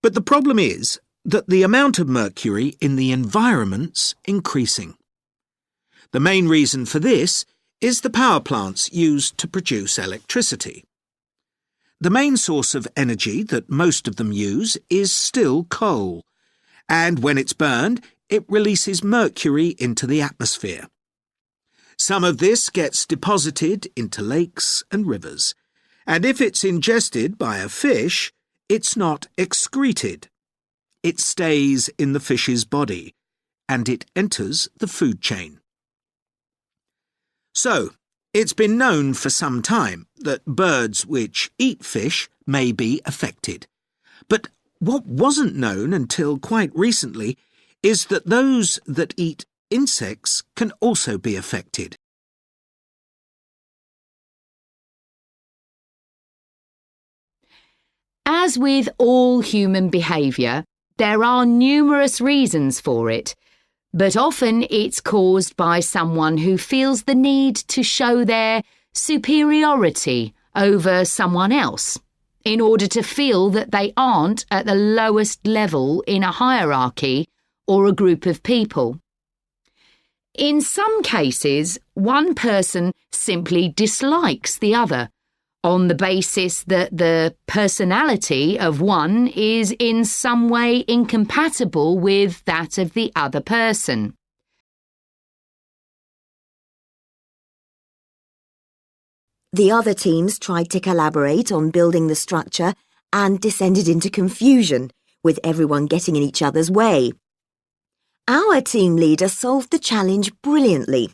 But the problem is that the amount of mercury in the environment's increasing. The main reason for this is the power plants used to produce electricity. The main source of energy that most of them use is still coal, and when it's burned, it releases mercury into the atmosphere. Some of this gets deposited into lakes and rivers, and if it's ingested by a fish, it's not excreted. It stays in the fish's body, and it enters the food chain. So, it's been known for some time that birds which eat fish may be affected. But what wasn't known until quite recently is that those that eat insects can also be affected. As with all human behaviour, there are numerous reasons for it, but often it's caused by someone who feels the need to show their superiority over someone else, in order to feel that they aren't at the lowest level in a hierarchy or a group of people. In some cases, one person simply dislikes the other, on the basis that the personality of one is in some way incompatible with that of the other person. The other teams tried to collaborate on building the structure and descended into confusion, with everyone getting in each other's way. Our team leader solved the challenge brilliantly.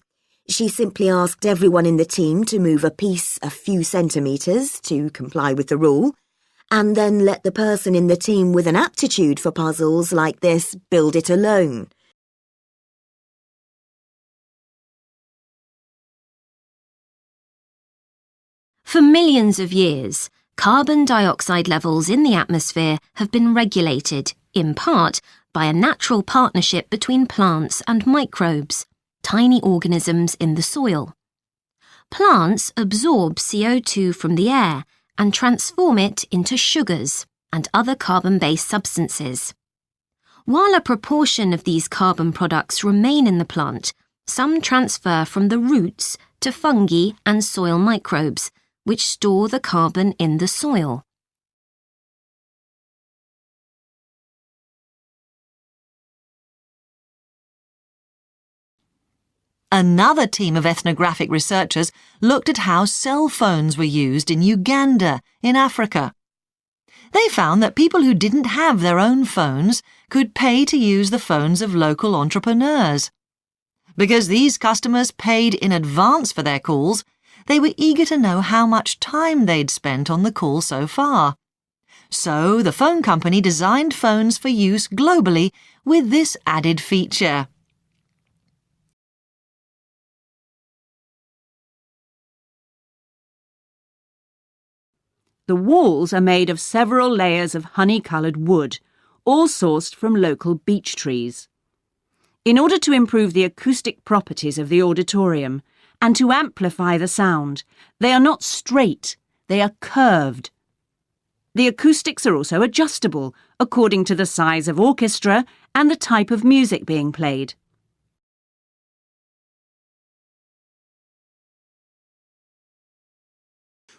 She simply asked everyone in the team to move a piece a few centimetres to comply with the rule, and then let the person in the team with an aptitude for puzzles like this build it alone. For millions of years, carbon dioxide levels in the atmosphere have been regulated, in part, by a natural partnership between plants and microbes, tiny organisms in the soil. Plants absorb CO2 from the air and transform it into sugars and other carbon-based substances. While a proportion of these carbon products remain in the plant, some transfer from the roots to fungi and soil microbes, which store the carbon in the soil. Another team of ethnographic researchers looked at how cell phones were used in Uganda, in Africa. They found that people who didn't have their own phones could pay to use the phones of local entrepreneurs. Because these customers paid in advance for their calls, they were eager to know how much time they'd spent on the call so far. So the phone company designed phones for use globally with this added feature. The walls are made of several layers of honey-coloured wood, all sourced from local beech trees. In order to improve the acoustic properties of the auditorium and to amplify the sound, they are not straight, they are curved. The acoustics are also adjustable according to the size of orchestra and the type of music being played.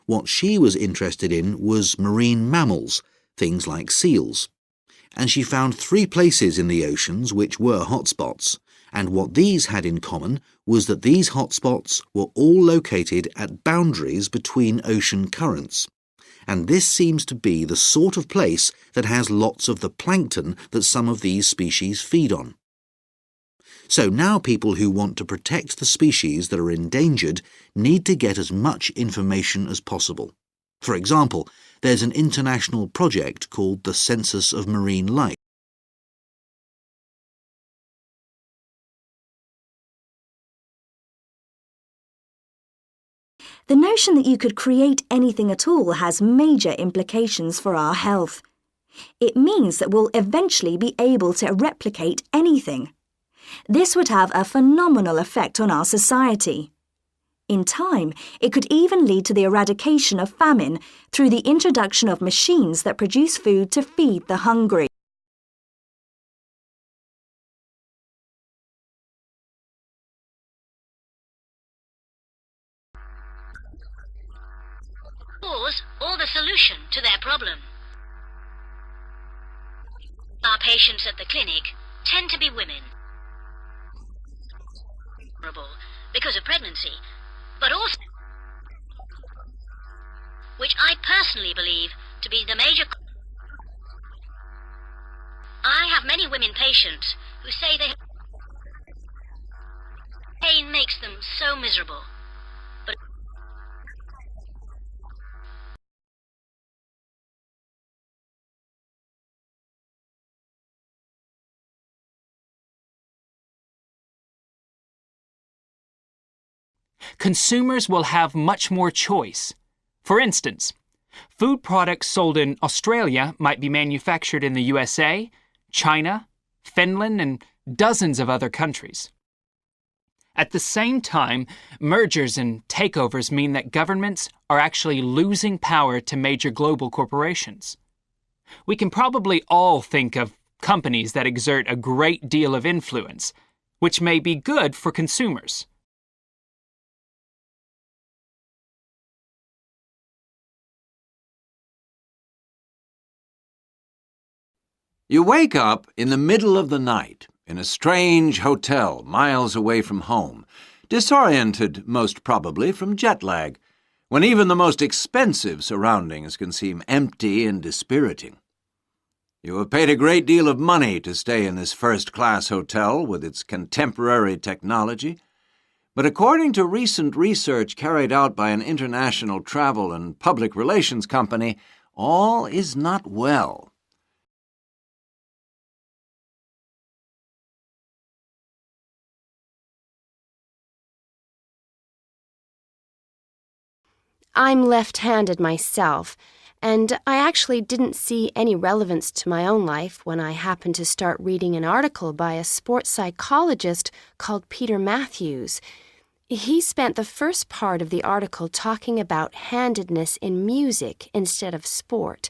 What she was interested in was marine mammals, things like seals. And she found 3 places in the oceans which were hotspots, and what these had in common was that these hotspots were all located at boundaries between ocean currents. And this seems to be the sort of place that has lots of the plankton that some of these species feed on. So now people who want to protect the species that are endangered need to get as much information as possible. For example, there's an international project called the Census of Marine Life. The notion that you could create anything at all has major implications for our health. It means that we'll eventually be able to replicate anything. This would have a phenomenal effect on our society. In time, it could even lead to the eradication of famine through the introduction of machines that produce food to feed the hungry. Cause or the solution to their problem. Our patients at the clinic tend to be women. Because of pregnancy, but also, which I personally believe to be the major. I have many women patients who say pain makes them so miserable. But consumers will have much more choice. For instance, food products sold in Australia might be manufactured in the USA, China, Finland, and dozens of other countries. At the same time, mergers and takeovers mean that governments are actually losing power to major global corporations. We can probably all think of companies that exert a great deal of influence, which may be good for consumers. You wake up in the middle of the night in a strange hotel miles away from home, disoriented most probably from jet lag, when even the most expensive surroundings can seem empty and dispiriting. You have paid a great deal of money to stay in this first-class hotel with its contemporary technology, but according to recent research carried out by an international travel and public relations company, all is not well. I'm left-handed myself, and I actually didn't see any relevance to my own life when I happened to start reading an article by a sports psychologist called Peter Matthews. He spent the first part of the article talking about handedness in music instead of sport,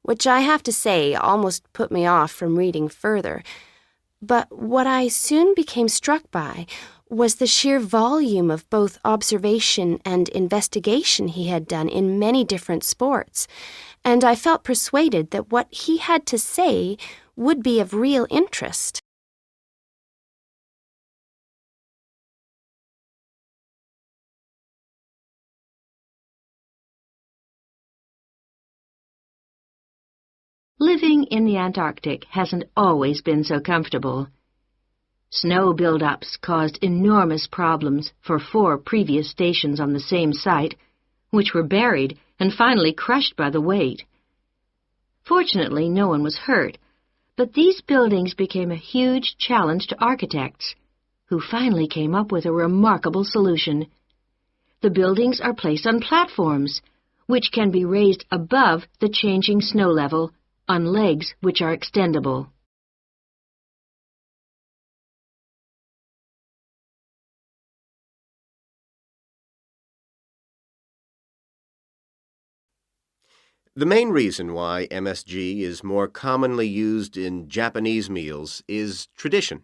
which I have to say almost put me off from reading further. But what I soon became struck by was the sheer volume of both observation and investigation he had done in many different sports, and I felt persuaded that what he had to say would be of real interest. Living in the Antarctic hasn't always been so comfortable. Snow buildups caused enormous problems for 4 previous stations on the same site, which were buried and finally crushed by the weight. Fortunately, no one was hurt, but these buildings became a huge challenge to architects, who finally came up with a remarkable solution. The buildings are placed on platforms, which can be raised above the changing snow level on legs which are extendable. The main reason why MSG is more commonly used in Japanese meals is tradition.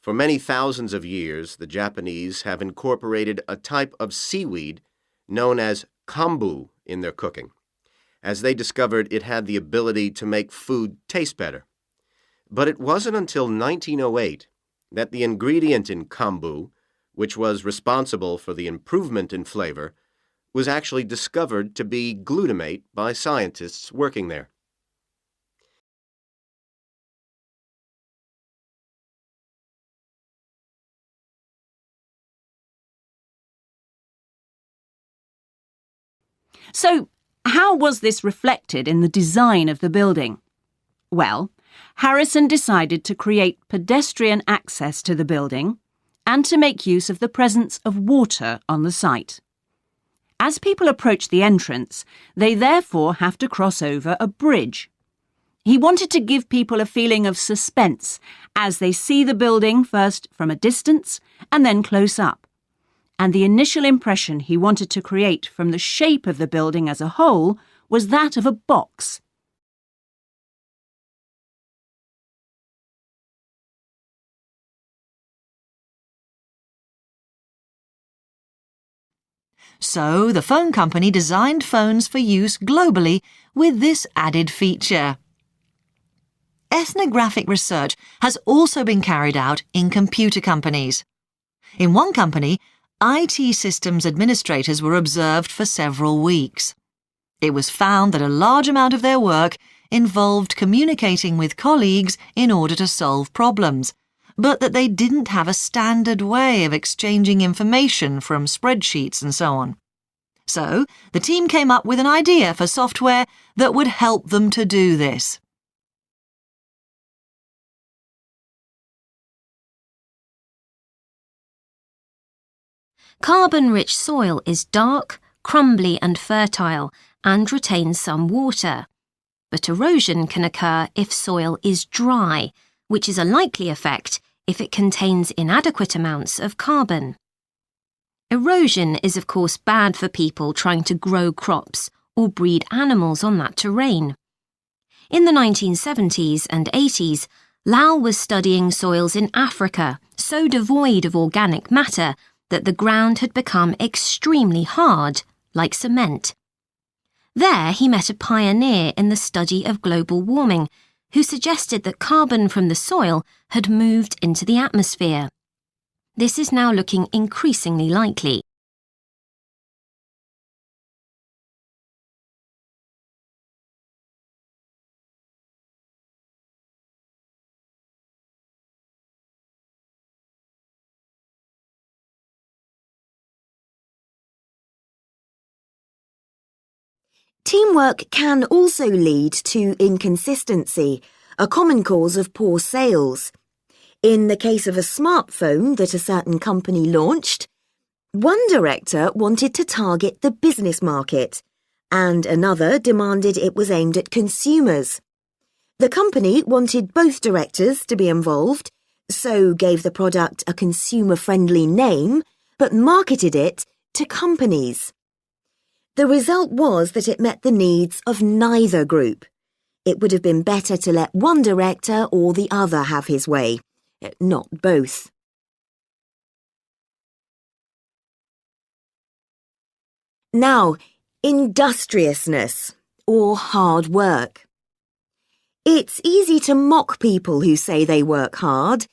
For many thousands of years, the Japanese have incorporated a type of seaweed known as kombu in their cooking, as they discovered it had the ability to make food taste better. But it wasn't until 1908 that the ingredient in kombu, which was responsible for the improvement in flavor, was actually discovered to be glutamate by scientists working there. So, how was this reflected in the design of the building? Well, Harrison decided to create pedestrian access to the building and to make use of the presence of water on the site. As people approach the entrance, they therefore have to cross over a bridge. He wanted to give people a feeling of suspense as they see the building first from a distance and then close up, and the initial impression he wanted to create from the shape of the building as a whole was that of a box. So the phone company designed phones for use globally with this added feature. Ethnographic research has also been carried out in computer companies. In one company, IT systems administrators were observed for several weeks. It was found that a large amount of their work involved communicating with colleagues in order to solve problems, but that they didn't have a standard way of exchanging information from spreadsheets and so on. So, the team came up with an idea for software that would help them to do this. Carbon-rich soil is dark, crumbly and fertile and retains some water. But erosion can occur if soil is dry, which is a likely effect if it contains inadequate amounts of carbon. Erosion is of course bad for people trying to grow crops or breed animals on that terrain. In the 1970s and 80s, Lau was studying soils in Africa so devoid of organic matter that the ground had become extremely hard, like cement. There he met a pioneer in the study of global warming, who suggested that carbon from the soil had moved into the atmosphere. This is now looking increasingly likely. Teamwork can also lead to inconsistency, a common cause of poor sales. In the case of a smartphone that a certain company launched, one director wanted to target the business market, and another demanded it was aimed at consumers. The company wanted both directors to be involved, so gave the product a consumer-friendly name, but marketed it to companies. The result was that it met the needs of neither group. It would have been better to let one director or the other have his way, not both. Now, industriousness, or hard work. It's easy to mock people who say they work hard,